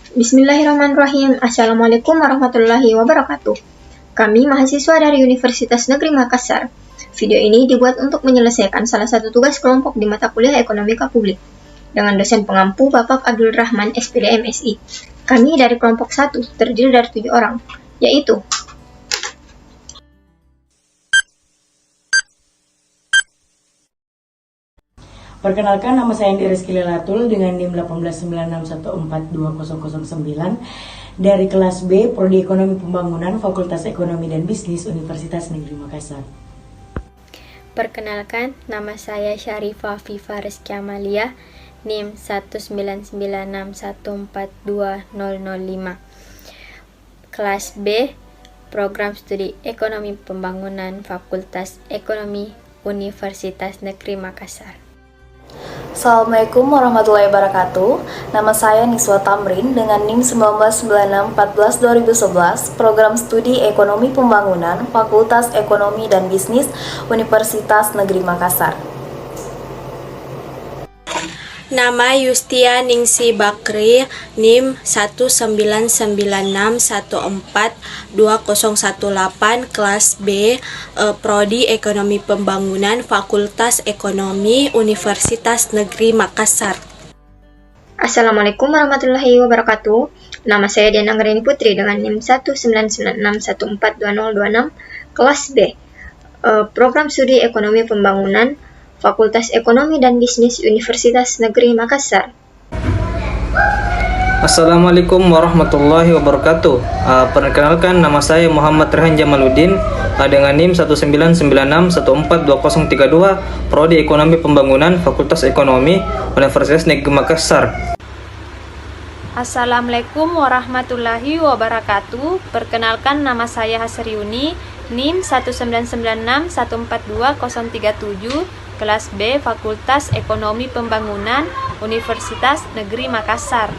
Bismillahirrahmanirrahim. Assalamualaikum warahmatullahi wabarakatuh. Kami mahasiswa dari Universitas Negeri Makassar. Video ini dibuat untuk menyelesaikan salah satu tugas kelompok di mata kuliah Ekonomika Publik dengan dosen pengampu Bapak Abdul Rahman SPD MSI. Kami dari kelompok 1 terdiri dari 7 orang, yaitu Perkenalkan, nama saya Indi Rizky Lelatul dengan NIM 18961420009 dari kelas B, Prodi Ekonomi Pembangunan, Fakultas Ekonomi dan Bisnis, Universitas Negeri Makassar. Perkenalkan, nama saya Syarifah Fifa Rizky Amalia, NIM 19961420005. Kelas B, Program Studi Ekonomi Pembangunan, Fakultas Ekonomi, Universitas Negeri Makassar. Assalamualaikum warahmatullahi wabarakatuh. Nama saya Niswa Tamrin dengan NIM 199614-2011, Program Studi Ekonomi Pembangunan, Fakultas Ekonomi dan Bisnis, Universitas Negeri Makassar. Nama Yustia Ningsi Bakri, NIM 199142018, kelas B, Prodi Ekonomi Pembangunan, Fakultas Ekonomi, Universitas Negeri Makassar. Assalamualaikum warahmatullahi wabarakatuh. Nama saya Diana Ngrini Putri dengan NIM 19961420026, kelas B, Program Studi Ekonomi Pembangunan, Fakultas Ekonomi dan Bisnis, Universitas Negeri Makassar. Assalamualaikum warahmatullahi wabarakatuh. Perkenalkan, nama saya Muhammad Rehan Jamaluddin dengan NIM 19961420032, Prodi Ekonomi Pembangunan, Fakultas Ekonomi, Universitas Negeri Makassar. Assalamualaikum warahmatullahi wabarakatuh. Perkenalkan, nama saya Hasriuni, NIM 199142037, kelas B, Fakultas Ekonomi Pembangunan, Universitas Negeri Makassar.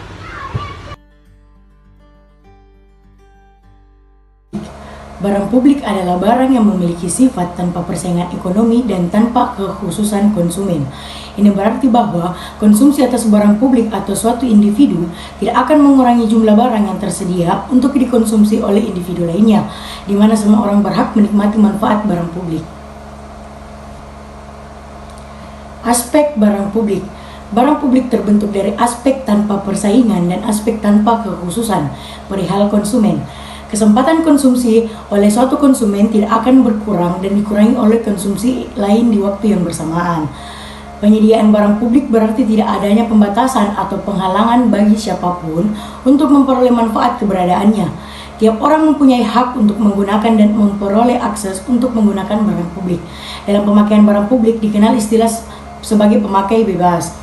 Barang publik adalah barang yang memiliki sifat tanpa persaingan ekonomi dan tanpa kekhususan konsumen. Ini berarti bahwa konsumsi atas barang publik atau suatu individu tidak akan mengurangi jumlah barang yang tersedia untuk dikonsumsi oleh individu lainnya, di mana semua orang berhak menikmati manfaat barang publik. Aspek barang publik. Barang publik terbentuk dari aspek tanpa persaingan dan aspek tanpa kekhususan perihal konsumen. Kesempatan konsumsi oleh suatu konsumen tidak akan berkurang dan dikurangi oleh konsumsi lain di waktu yang bersamaan. Penyediaan barang publik berarti tidak adanya pembatasan atau penghalangan bagi siapapun untuk memperoleh manfaat keberadaannya. Tiap orang mempunyai hak untuk menggunakan dan memperoleh akses untuk menggunakan barang publik. Dalam pemakaian barang publik dikenal istilah sebagai pemakai bebas.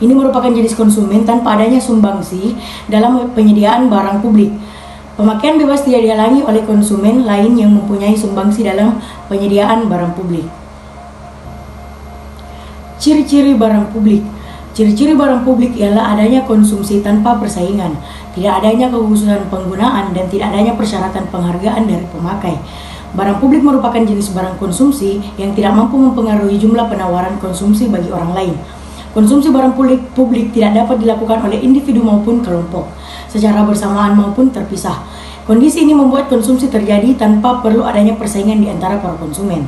Ini merupakan jenis konsumen tanpa adanya sumbangsi dalam penyediaan barang publik. Pemakaian bebas tidak dihalangi oleh konsumen lain yang mempunyai sumbangsi dalam penyediaan barang publik. Ciri-ciri barang publik. Ciri-ciri barang publik ialah adanya konsumsi tanpa persaingan, tidak adanya kekhususan penggunaan, dan tidak adanya persyaratan penghargaan dari pemakai. Barang publik merupakan jenis barang konsumsi yang tidak mampu mempengaruhi jumlah penawaran konsumsi bagi orang lain. Konsumsi barang publik tidak dapat dilakukan oleh individu maupun kelompok, secara bersamaan maupun terpisah. Kondisi ini membuat konsumsi terjadi tanpa perlu adanya persaingan di antara para konsumen.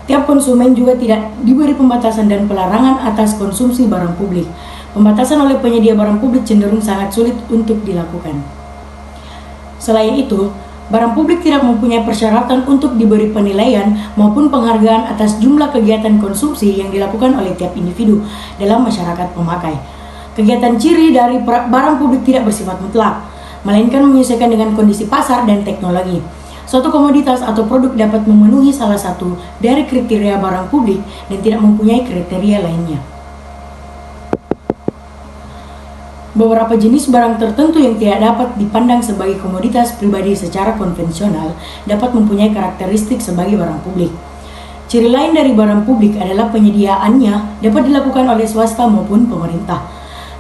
Tiap konsumen juga tidak diberi pembatasan dan pelarangan atas konsumsi barang publik. Pembatasan oleh penyedia barang publik cenderung sangat sulit untuk dilakukan. Selain itu, barang publik tidak mempunyai persyaratan untuk diberi penilaian maupun penghargaan atas jumlah kegiatan konsumsi yang dilakukan oleh tiap individu dalam masyarakat pemakai. Kegiatan ciri dari barang publik tidak bersifat mutlak, melainkan menyesuaikan dengan kondisi pasar dan teknologi. Suatu komoditas atau produk dapat memenuhi salah satu dari kriteria barang publik dan tidak mempunyai kriteria lainnya. Beberapa jenis barang tertentu yang tidak dapat dipandang sebagai komoditas pribadi secara konvensional dapat mempunyai karakteristik sebagai barang publik. Ciri lain dari barang publik adalah penyediaannya dapat dilakukan oleh swasta maupun pemerintah.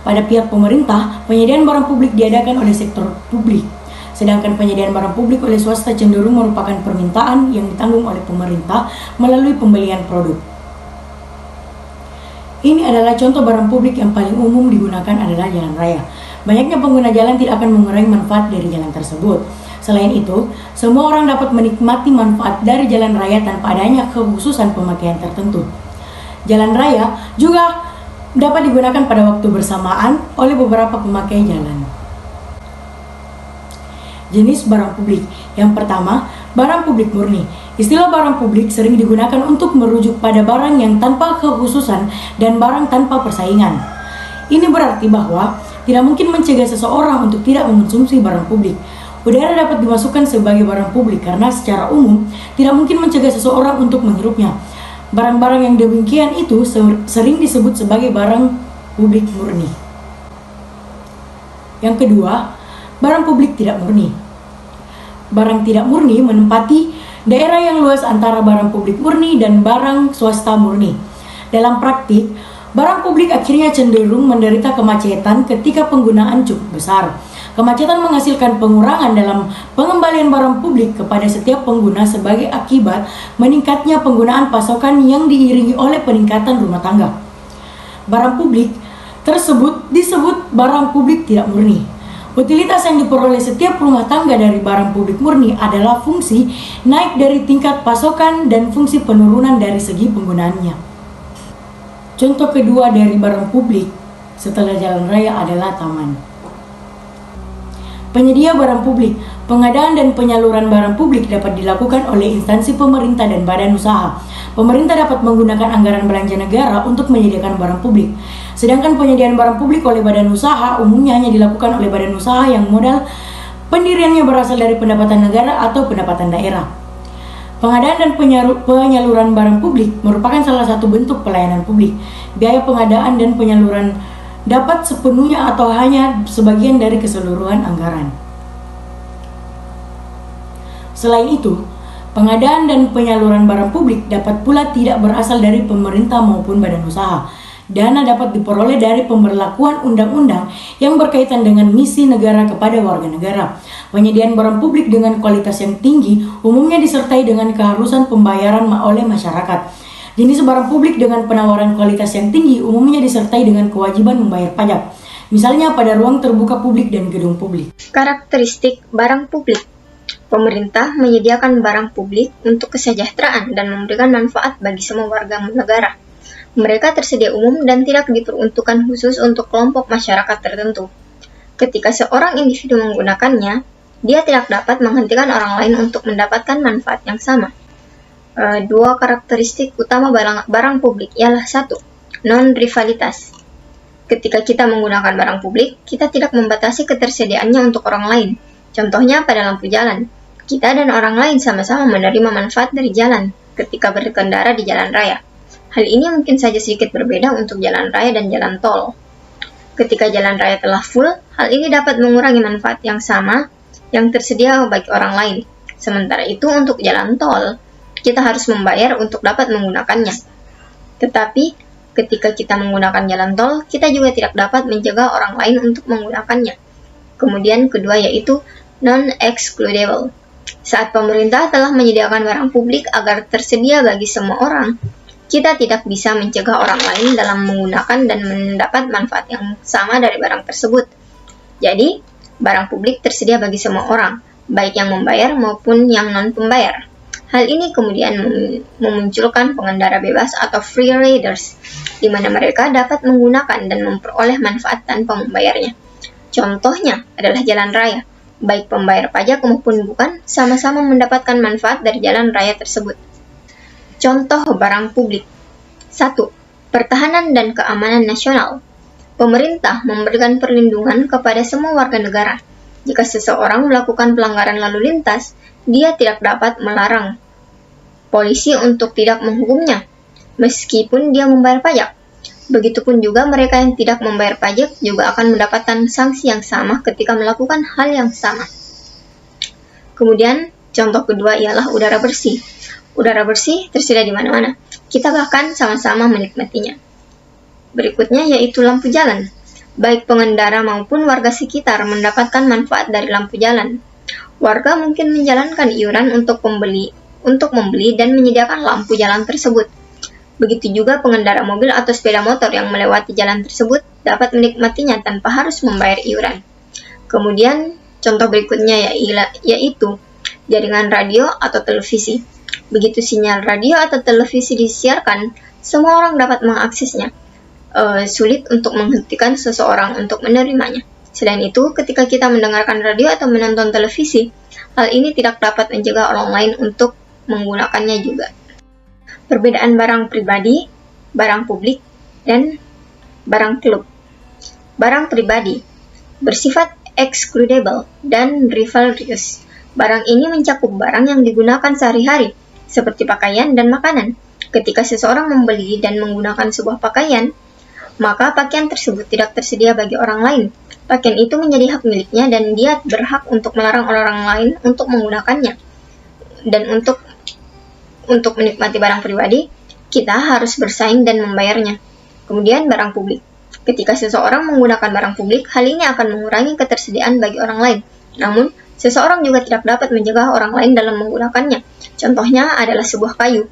Pada pihak pemerintah, penyediaan barang publik diadakan oleh sektor publik, sedangkan penyediaan barang publik oleh swasta cenderung merupakan permintaan yang ditanggung oleh pemerintah melalui pembelian produk. Ini adalah contoh barang publik yang paling umum digunakan adalah jalan raya. Banyaknya pengguna jalan tidak akan mengurangi manfaat dari jalan tersebut. Selain itu, semua orang dapat menikmati manfaat dari jalan raya tanpa adanya kekhususan pemakaian tertentu. Jalan raya juga dapat digunakan pada waktu bersamaan oleh beberapa pemakai jalan. Jenis barang publik. Yang pertama, barang publik murni. Istilah barang publik sering digunakan untuk merujuk pada barang yang tanpa kekhususan dan barang tanpa persaingan. Ini berarti bahwa tidak mungkin mencegah seseorang untuk tidak mengonsumsi barang publik. Udara dapat dimasukkan sebagai barang publik karena secara umum tidak mungkin mencegah seseorang untuk menghirupnya. Barang-barang yang demikian itu sering disebut sebagai barang publik murni. Yang kedua, barang publik tidak murni. Barang tidak murni menempati daerah yang luas antara barang publik murni dan barang swasta murni. Dalam praktik, barang publik akhirnya cenderung menderita kemacetan ketika penggunaan cukup besar. Kemacetan menghasilkan pengurangan dalam pengembalian barang publik kepada setiap pengguna sebagai akibat meningkatnya penggunaan pasokan yang diiringi oleh peningkatan rumah tangga. Barang publik tersebut disebut barang publik tidak murni. Utilitas yang diperoleh setiap rumah tangga dari barang publik murni adalah fungsi naik dari tingkat pasokan dan fungsi penurunan dari segi penggunaannya. Contoh kedua dari barang publik setelah jalan raya adalah taman. Penyedia barang publik. Pengadaan dan penyaluran barang publik dapat dilakukan oleh instansi pemerintah dan badan usaha. Pemerintah dapat menggunakan anggaran belanja negara untuk menyediakan barang publik. Sedangkan penyediaan barang publik oleh badan usaha umumnya hanya dilakukan oleh badan usaha yang modal pendiriannya berasal dari pendapatan negara atau pendapatan daerah. Pengadaan dan penyaluran barang publik merupakan salah satu bentuk pelayanan publik. Biaya pengadaan dan penyaluran dapat sepenuhnya atau hanya sebagian dari keseluruhan anggaran. Selain itu, pengadaan dan penyaluran barang publik dapat pula tidak berasal dari pemerintah maupun badan usaha. Dana dapat diperoleh dari pemberlakuan undang-undang yang berkaitan dengan misi negara kepada warga negara. Penyediaan barang publik dengan kualitas yang tinggi umumnya disertai dengan keharusan pembayaran oleh masyarakat. Jenis barang publik dengan penawaran kualitas yang tinggi umumnya disertai dengan kewajiban membayar pajak, misalnya pada ruang terbuka publik dan gedung publik. Karakteristik barang publik. Pemerintah menyediakan barang publik untuk kesejahteraan dan memberikan manfaat bagi semua warga negara. Mereka tersedia umum dan tidak diperuntukkan khusus untuk kelompok masyarakat tertentu. Ketika seorang individu menggunakannya, dia tidak dapat menghentikan orang lain untuk mendapatkan manfaat yang sama. Dua karakteristik utama barang publik ialah satu, non-rivalitas. Ketika kita menggunakan barang publik, kita tidak membatasi ketersediaannya untuk orang lain. Contohnya pada lampu jalan, kita dan orang lain sama-sama menerima manfaat dari jalan ketika berkendara di jalan raya. Hal ini mungkin saja sedikit berbeda untuk jalan raya dan jalan tol. Ketika jalan raya telah full, hal ini dapat mengurangi manfaat yang sama yang tersedia bagi orang lain. Sementara itu untuk jalan tol, kita harus membayar untuk dapat menggunakannya. Tetapi, ketika kita menggunakan jalan tol, kita juga tidak dapat mencegah orang lain untuk menggunakannya. Kemudian kedua yaitu non-excludable. Saat pemerintah telah menyediakan barang publik agar tersedia bagi semua orang, kita tidak bisa mencegah orang lain dalam menggunakan dan mendapat manfaat yang sama dari barang tersebut. Jadi, barang publik tersedia bagi semua orang, baik yang membayar maupun yang non-pembayar. Hal ini kemudian memunculkan pengendara bebas atau free riders, di mana mereka dapat menggunakan dan memperoleh manfaat tanpa membayarnya. Contohnya adalah jalan raya, baik pembayar pajak maupun bukan, sama-sama mendapatkan manfaat dari jalan raya tersebut. Contoh barang publik. 1. Pertahanan dan keamanan nasional. Pemerintah memberikan perlindungan kepada semua warga negara. Jika seseorang melakukan pelanggaran lalu lintas, dia tidak dapat melarang polisi untuk tidak menghukumnya, meskipun dia membayar pajak. Begitupun juga mereka yang tidak membayar pajak juga akan mendapatkan sanksi yang sama ketika melakukan hal yang sama. Kemudian, contoh kedua ialah udara bersih. Udara bersih tersedia di mana-mana. Kita bahkan sama-sama menikmatinya. Berikutnya yaitu lampu jalan. Baik pengendara maupun warga sekitar mendapatkan manfaat dari lampu jalan. Warga mungkin menjalankan iuran untuk membeli dan menyediakan lampu jalan tersebut. Begitu juga pengendara mobil atau sepeda motor yang melewati jalan tersebut dapat menikmatinya tanpa harus membayar iuran. Kemudian, contoh berikutnya yaitu jaringan radio atau televisi. Begitu sinyal radio atau televisi disiarkan, semua orang dapat mengaksesnya. Sulit untuk menghentikan seseorang untuk menerimanya. Selain itu, ketika kita mendengarkan radio atau menonton televisi, hal ini tidak dapat mencegah orang lain untuk menggunakannya juga. Perbedaan barang pribadi, barang publik, dan barang klub. Barang pribadi bersifat excludable dan rivalrous. Barang ini mencakup barang yang digunakan sehari-hari, seperti pakaian dan makanan. Ketika seseorang membeli dan menggunakan sebuah pakaian, maka pakaian tersebut tidak tersedia bagi orang lain. Pakaian itu menjadi hak miliknya dan dia berhak untuk melarang orang lain untuk menggunakannya. Dan untuk menikmati barang pribadi, kita harus bersaing dan membayarnya. Kemudian barang publik. Ketika seseorang menggunakan barang publik, hal ini akan mengurangi ketersediaan bagi orang lain. Namun, seseorang juga tidak dapat mencegah orang lain dalam menggunakannya. Contohnya adalah sebuah kayu,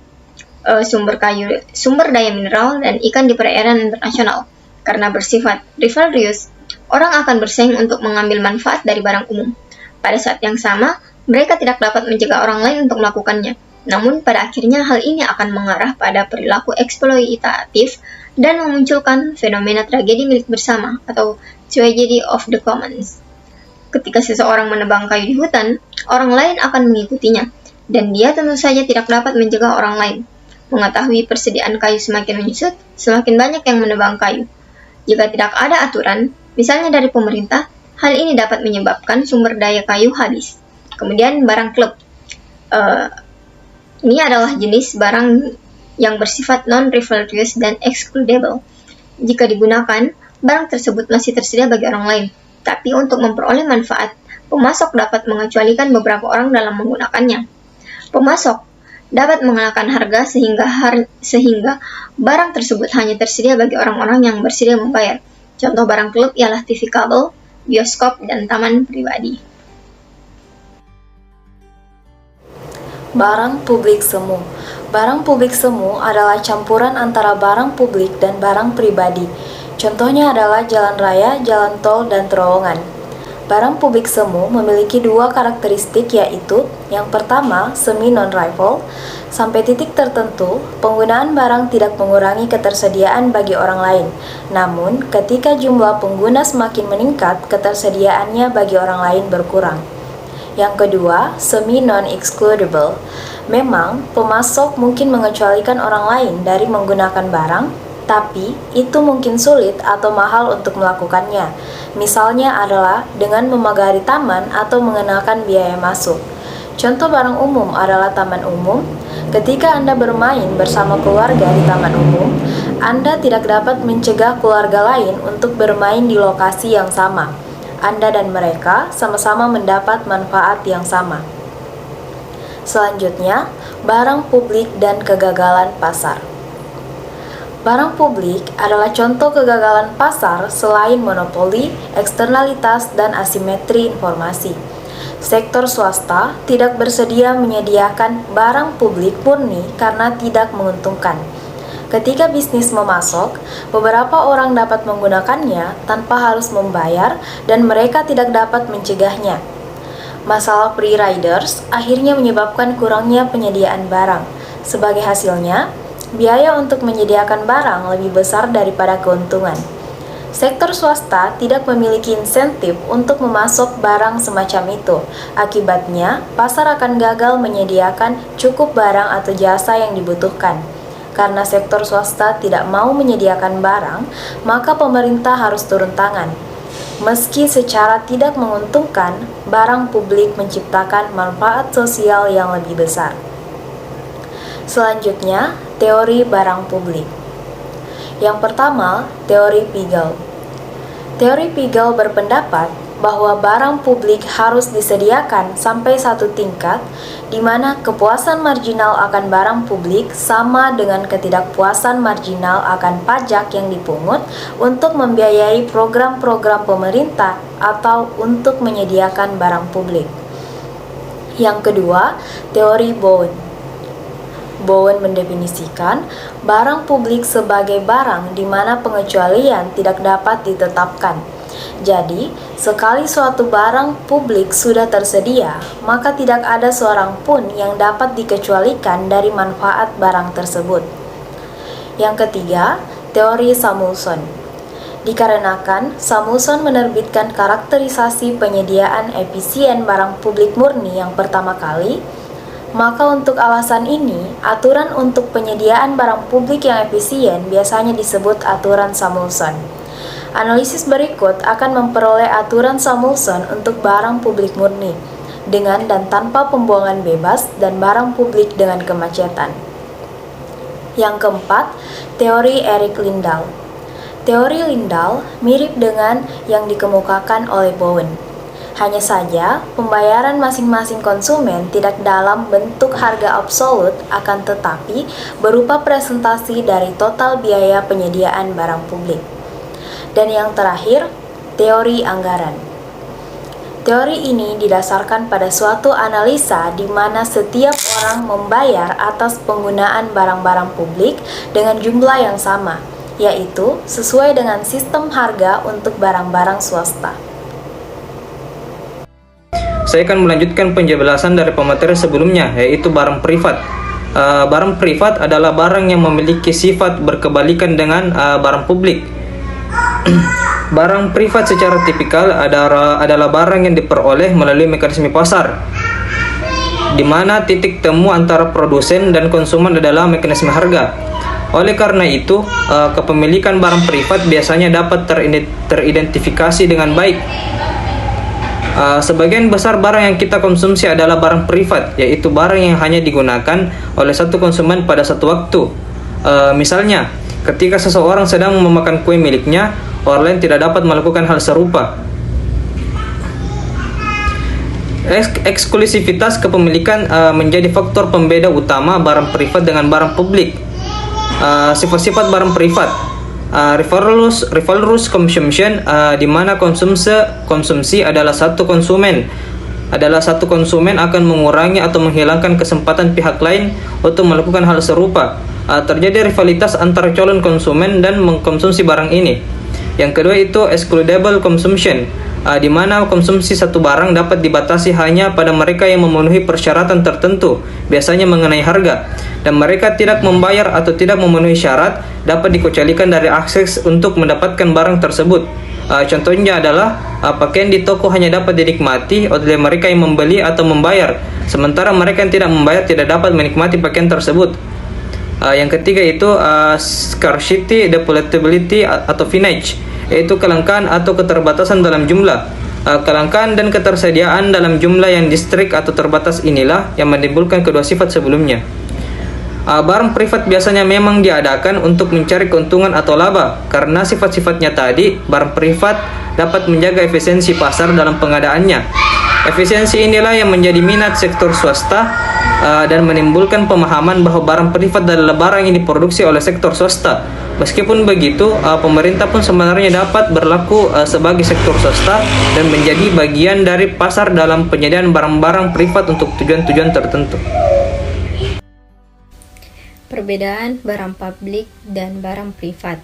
sumber daya mineral, dan ikan di perairan internasional. Karena bersifat rivalrous, orang akan bersaing untuk mengambil manfaat dari barang umum. Pada saat yang sama, mereka tidak dapat mencegah orang lain untuk melakukannya. Namun, pada akhirnya hal ini akan mengarah pada perilaku eksploitatif dan memunculkan fenomena tragedi milik bersama atau tragedy of the commons. Ketika seseorang menebang kayu di hutan, orang lain akan mengikutinya, dan dia tentu saja tidak dapat mencegah orang lain. Mengetahui persediaan kayu semakin menyusut, semakin banyak yang menebang kayu. Jika tidak ada aturan, misalnya dari pemerintah, hal ini dapat menyebabkan sumber daya kayu habis. Kemudian barang klub. Ini adalah jenis barang yang bersifat non-rivalrous dan excludable. Jika digunakan, barang tersebut masih tersedia bagi orang lain. Tapi untuk memperoleh manfaat, pemasok dapat mengecualikan beberapa orang dalam menggunakannya. Pemasok dapat mengenakan harga sehingga barang tersebut hanya tersedia bagi orang-orang yang bersedia membayar. Contoh barang klub ialah TV kabel, bioskop, dan taman pribadi. Barang publik semu. Barang publik semu adalah campuran antara barang publik dan barang pribadi. Contohnya adalah jalan raya, jalan tol, dan terowongan. Barang publik semu memiliki dua karakteristik, yaitu yang pertama, semi non-rival. Sampai titik tertentu, penggunaan barang tidak mengurangi ketersediaan bagi orang lain. Namun, ketika jumlah pengguna semakin meningkat, ketersediaannya bagi orang lain berkurang. Yang kedua, semi non-excludable. Memang, pemasok mungkin mengecualikan orang lain dari menggunakan barang, tapi itu mungkin sulit atau mahal untuk melakukannya. Misalnya adalah dengan memagari taman atau mengenakan biaya masuk. Contoh barang umum adalah taman umum. Ketika Anda bermain bersama keluarga di taman umum, Anda tidak dapat mencegah keluarga lain untuk bermain di lokasi yang sama. Anda dan mereka sama-sama mendapat manfaat yang sama. Selanjutnya, barang publik dan kegagalan pasar. Barang publik adalah contoh kegagalan pasar selain monopoli, eksternalitas, dan asimetri informasi. Sektor swasta tidak bersedia menyediakan barang publik murni karena tidak menguntungkan. Ketika bisnis memasok, beberapa orang dapat menggunakannya tanpa harus membayar dan mereka tidak dapat mencegahnya. Masalah free riders akhirnya menyebabkan kurangnya penyediaan barang. Sebagai hasilnya, biaya untuk menyediakan barang lebih besar daripada keuntungan. Sektor swasta tidak memiliki insentif untuk memasok barang semacam itu. Akibatnya, pasar akan gagal menyediakan cukup barang atau jasa yang dibutuhkan. Karena sektor swasta tidak mau menyediakan barang, maka pemerintah harus turun tangan. Meski secara tidak menguntungkan, barang publik menciptakan manfaat sosial yang lebih besar. Selanjutnya, teori barang publik. Yang pertama, teori Pigel. Teori Pigel berpendapat bahwa barang publik harus disediakan sampai satu tingkat di mana kepuasan marginal akan barang publik sama dengan ketidakpuasan marginal akan pajak yang dipungut untuk membiayai program-program pemerintah atau untuk menyediakan barang publik. Yang kedua, teori Bowen. Bowen mendefinisikan barang publik sebagai barang di mana pengecualian tidak dapat ditetapkan. Jadi, sekali suatu barang publik sudah tersedia, maka tidak ada seorang pun yang dapat dikecualikan dari manfaat barang tersebut. Yang ketiga, teori Samuelson. Dikarenakan Samuelson menerbitkan karakterisasi penyediaan efisien barang publik murni yang pertama kali, maka untuk alasan ini, aturan untuk penyediaan barang publik yang efisien biasanya disebut aturan Samuelson. Analisis berikut akan memperoleh aturan Samuelson untuk barang publik murni, dengan dan tanpa pembuangan bebas dan barang publik dengan kemacetan. Yang keempat, teori Eric Lindahl. Teori Lindahl mirip dengan yang dikemukakan oleh Bowen. Hanya saja, pembayaran masing-masing konsumen tidak dalam bentuk harga absolut, akan tetapi berupa presentasi dari total biaya penyediaan barang publik. Dan yang terakhir, teori anggaran. Teori ini didasarkan pada suatu analisa di mana setiap orang membayar atas penggunaan barang-barang publik dengan jumlah yang sama, yaitu sesuai dengan sistem harga untuk barang-barang swasta. Saya akan melanjutkan penjelasan dari pemateri sebelumnya, yaitu barang privat. Barang privat adalah barang yang memiliki sifat berkebalikan dengan barang publik. Barang privat secara tipikal adalah barang yang diperoleh melalui mekanisme pasar, di mana titik temu antara produsen dan konsumen adalah mekanisme harga. Oleh karena itu, kepemilikan barang privat biasanya dapat teridentifikasi dengan baik. Sebagian besar barang yang kita konsumsi adalah barang privat, yaitu barang yang hanya digunakan oleh satu konsumen pada satu waktu. Misalnya, ketika seseorang sedang memakan kue miliknya, orang lain tidak dapat melakukan hal serupa. Eksklusivitas kepemilikan menjadi faktor pembeda utama barang privat dengan barang publik. Sifat-sifat barang privat: rivalrous consumption, di mana konsumsi adalah satu konsumen akan mengurangi atau menghilangkan kesempatan pihak lain untuk melakukan hal serupa. Terjadi rivalitas antara calon konsumen dan mengkonsumsi barang ini. Yang kedua itu excludable consumption, di mana konsumsi satu barang dapat dibatasi hanya pada mereka yang memenuhi persyaratan tertentu, biasanya mengenai harga, dan mereka tidak membayar atau tidak memenuhi syarat dapat dikecualikan dari akses untuk mendapatkan barang tersebut. Contohnya adalah pakaian di toko hanya dapat dinikmati oleh mereka yang membeli atau membayar, sementara mereka yang tidak membayar tidak dapat menikmati pakaian tersebut. Yang ketiga itu scarcity, depalatability atau finage, yaitu kelangkaan atau keterbatasan dalam jumlah. Kelangkaan dan ketersediaan dalam jumlah yang distrik atau terbatas inilah yang menimbulkan kedua sifat sebelumnya. Barang privat biasanya memang diadakan untuk mencari keuntungan atau laba. Karena sifat-sifatnya tadi, barang privat dapat menjaga efisiensi pasar dalam pengadaannya. Efisiensi inilah yang menjadi minat sektor swasta dan menimbulkan pemahaman bahwa barang privat adalah barang yang diproduksi oleh sektor swasta. Meskipun begitu, pemerintah pun sebenarnya dapat berlaku sebagai sektor swasta dan menjadi bagian dari pasar dalam penyediaan barang-barang privat untuk tujuan-tujuan tertentu. Perbedaan barang publik dan barang privat.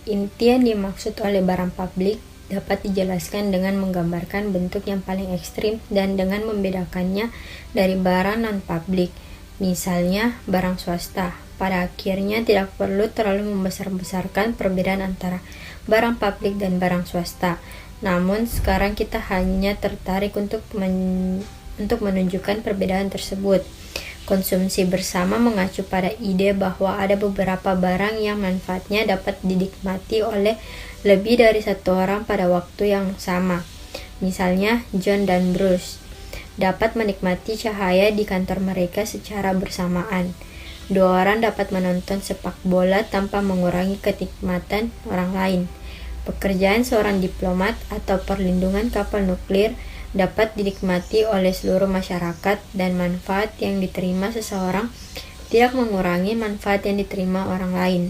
Inti yang dimaksud oleh barang publik dapat dijelaskan dengan menggambarkan bentuk yang paling ekstrim dan dengan membedakannya dari barang non-publik. Misalnya, barang swasta. Pada akhirnya tidak perlu terlalu membesar-besarkan perbedaan antara barang publik dan barang swasta. Namun, sekarang kita hanya tertarik untuk menunjukkan perbedaan tersebut. Konsumsi bersama mengacu pada ide bahwa ada beberapa barang yang manfaatnya dapat dinikmati oleh lebih dari satu orang pada waktu yang sama. Misalnya, John dan Bruce dapat menikmati cahaya di kantor mereka secara bersamaan. Dua orang dapat menonton sepak bola tanpa mengurangi kenikmatan orang lain. Pekerjaan seorang diplomat atau perlindungan kapal nuklir dapat dinikmati oleh seluruh masyarakat, dan manfaat yang diterima seseorang tidak mengurangi manfaat yang diterima orang lain.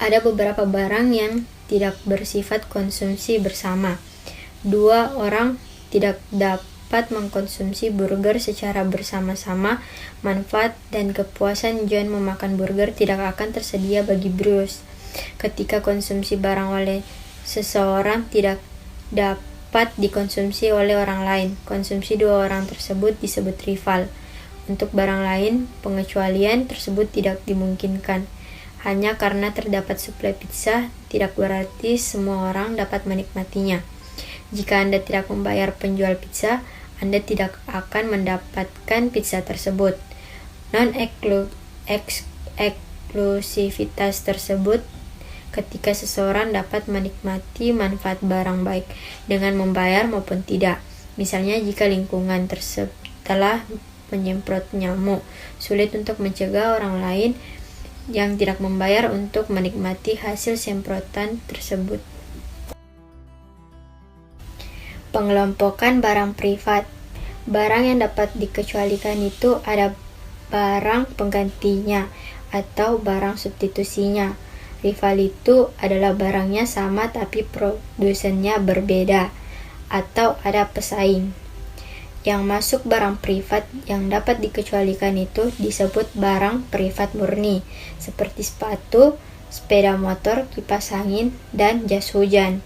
Ada beberapa barang yang tidak bersifat konsumsi bersama. Dua orang tidak dapat mengkonsumsi burger secara bersama-sama, manfaat dan kepuasan John memakan burger tidak akan tersedia bagi Bruce. Ketika konsumsi barang oleh seseorang tidak dapat dikonsumsi oleh orang lain, konsumsi dua orang tersebut disebut rival. Untuk barang lain, pengecualian tersebut tidak dimungkinkan. Hanya karena terdapat suplai pizza, tidak berarti semua orang dapat menikmatinya. Jika Anda tidak membayar penjual pizza, Anda tidak akan mendapatkan pizza tersebut. Non-eksklusivitas tersebut ketika seseorang dapat menikmati manfaat barang baik dengan membayar maupun tidak. Misalnya jika lingkungan telah menyemprot nyamuk, sulit untuk mencegah orang lain yang tidak membayar untuk menikmati hasil semprotan tersebut. Pengelompokan barang privat. Barang yang dapat dikecualikan itu ada barang penggantinya atau barang substitusinya. Rival itu adalah barangnya sama tapi produsennya berbeda, atau ada pesaing. Yang masuk barang privat yang dapat dikecualikan itu disebut barang privat murni, seperti sepatu, sepeda motor, kipas angin, dan jas hujan.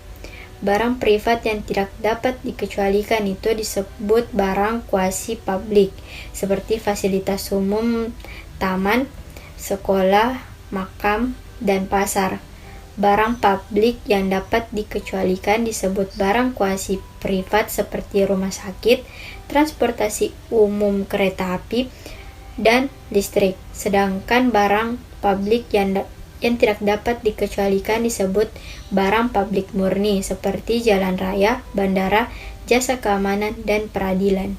Barang privat yang tidak dapat dikecualikan itu disebut barang kuasi publik, seperti fasilitas umum, taman, sekolah, makam, dan pasar. Barang publik yang dapat dikecualikan disebut barang kuasi privat seperti rumah sakit, transportasi umum kereta api, dan listrik. Sedangkan barang publik yang tidak dapat dikecualikan disebut barang publik murni seperti jalan raya, bandara, jasa keamanan, dan peradilan.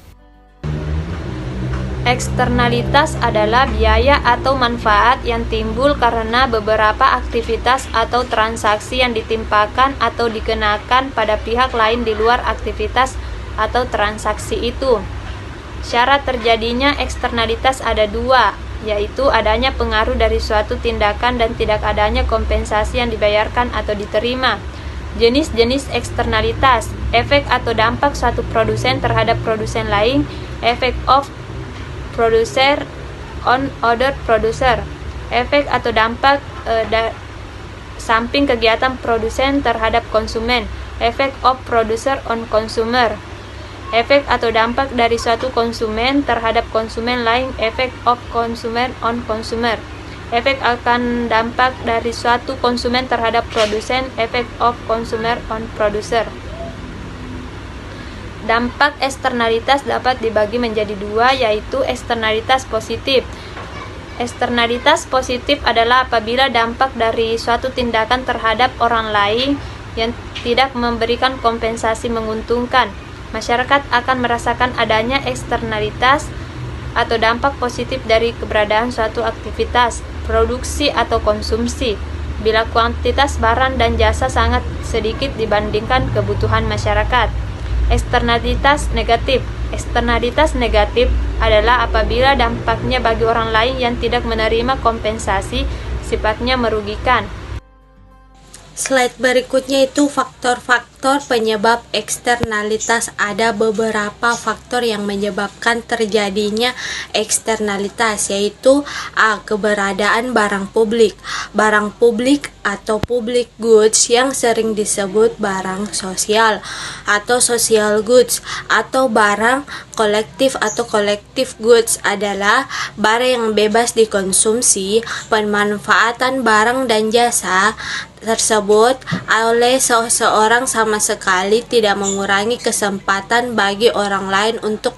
Eksternalitas adalah biaya atau manfaat yang timbul karena beberapa aktivitas atau transaksi yang ditimpakan atau dikenakan pada pihak lain di luar aktivitas atau transaksi itu. Syarat terjadinya eksternalitas ada dua, yaitu adanya pengaruh dari suatu tindakan dan tidak adanya kompensasi yang dibayarkan atau diterima. Jenis-jenis eksternalitas: efek atau dampak suatu produsen terhadap produsen lain, efek of producer on other producer, efek atau dampak samping kegiatan produsen terhadap konsumen, efek of producer on consumer, efek atau dampak dari suatu konsumen terhadap konsumen lain, efek of consumer on consumer, efek akan dampak dari suatu konsumen terhadap produsen, efek of consumer on producer. Dampak eksternalitas dapat dibagi menjadi dua, yaitu eksternalitas positif. Eksternalitas positif adalah apabila dampak dari suatu tindakan terhadap orang lain yang tidak memberikan kompensasi menguntungkan. Masyarakat akan merasakan adanya eksternalitas atau dampak positif dari keberadaan suatu aktivitas, produksi atau konsumsi, bila kuantitas barang dan jasa sangat sedikit dibandingkan kebutuhan masyarakat. Eksternalitas negatif. Eksternalitas negatif adalah apabila dampaknya bagi orang lain yang tidak menerima kompensasi sifatnya merugikan. Slide berikutnya itu faktor-faktor penyebab eksternalitas. Ada beberapa faktor yang menyebabkan terjadinya eksternalitas, yaitu A. Keberadaan barang publik. Barang publik atau public goods yang sering disebut barang sosial atau social goods, atau barang kolektif atau collective goods adalah barang yang bebas dikonsumsi. Pemanfaatan barang dan jasa tersebut oleh seseorang sama sekali tidak mengurangi kesempatan bagi orang lain untuk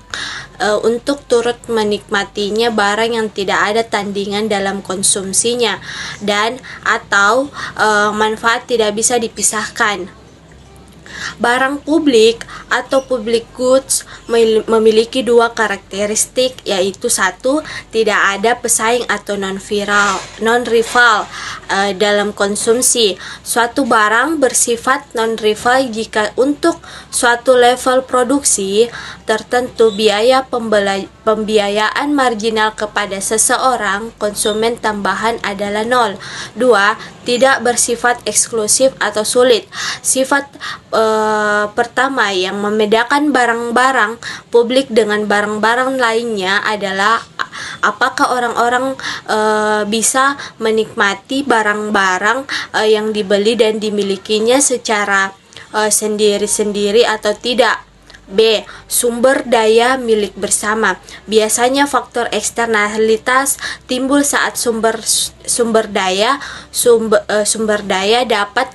turut menikmatinya, barang yang tidak ada tandingan dalam konsumsinya dan atau manfaat tidak bisa dipisahkan. Barang publik atau public goods memiliki dua karakteristik, yaitu satu, tidak ada pesaing atau non-rival dalam konsumsi. Suatu barang bersifat non-rival jika untuk suatu level produksi tertentu biaya pembiayaan marginal kepada seseorang konsumen tambahan adalah nol. Dua, tidak bersifat eksklusif atau sulit. Sifat pertama yang membedakan barang-barang publik dengan barang-barang lainnya adalah apakah orang-orang bisa menikmati barang-barang yang dibeli dan dimilikinya secara sendiri-sendiri atau tidak. B. Sumber daya milik bersama. Biasanya faktor eksternalitas timbul saat sumber daya dapat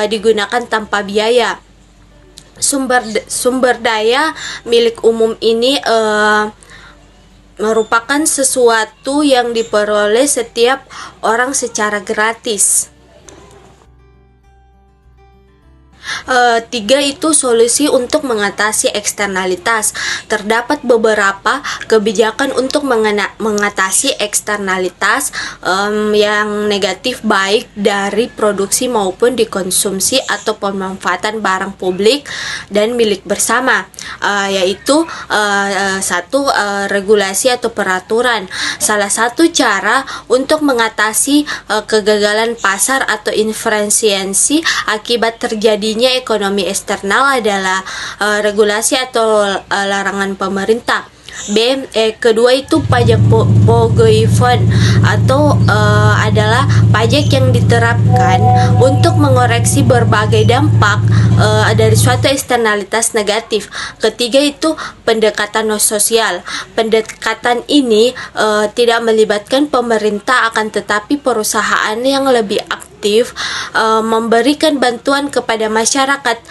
digunakan tanpa biaya. Sumber daya milik umum ini merupakan sesuatu yang diperoleh setiap orang secara gratis. 3 itu solusi untuk mengatasi eksternalitas. Terdapat beberapa kebijakan untuk mengatasi eksternalitas yang negatif baik dari produksi maupun dikonsumsi atau pemanfaatan barang publik dan milik bersama, yaitu satu, regulasi atau peraturan. Salah satu cara untuk mengatasi kegagalan pasar atau inefisiensi akibat terjadinya ekonomi eksternal adalah regulasi atau larangan pemerintah. B. Kedua itu pajak pogoifon atau adalah pajak yang diterapkan untuk mengoreksi berbagai dampak dari suatu eksternalitas negatif. Ketiga itu pendekatan sosial. Pendekatan ini tidak melibatkan pemerintah, akan tetapi perusahaan yang lebih aktif memberikan bantuan kepada masyarakat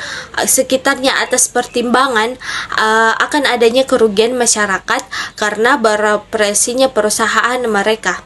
sekitarnya atas pertimbangan akan adanya kerugian masyarakat karena beroperasinya perusahaan mereka.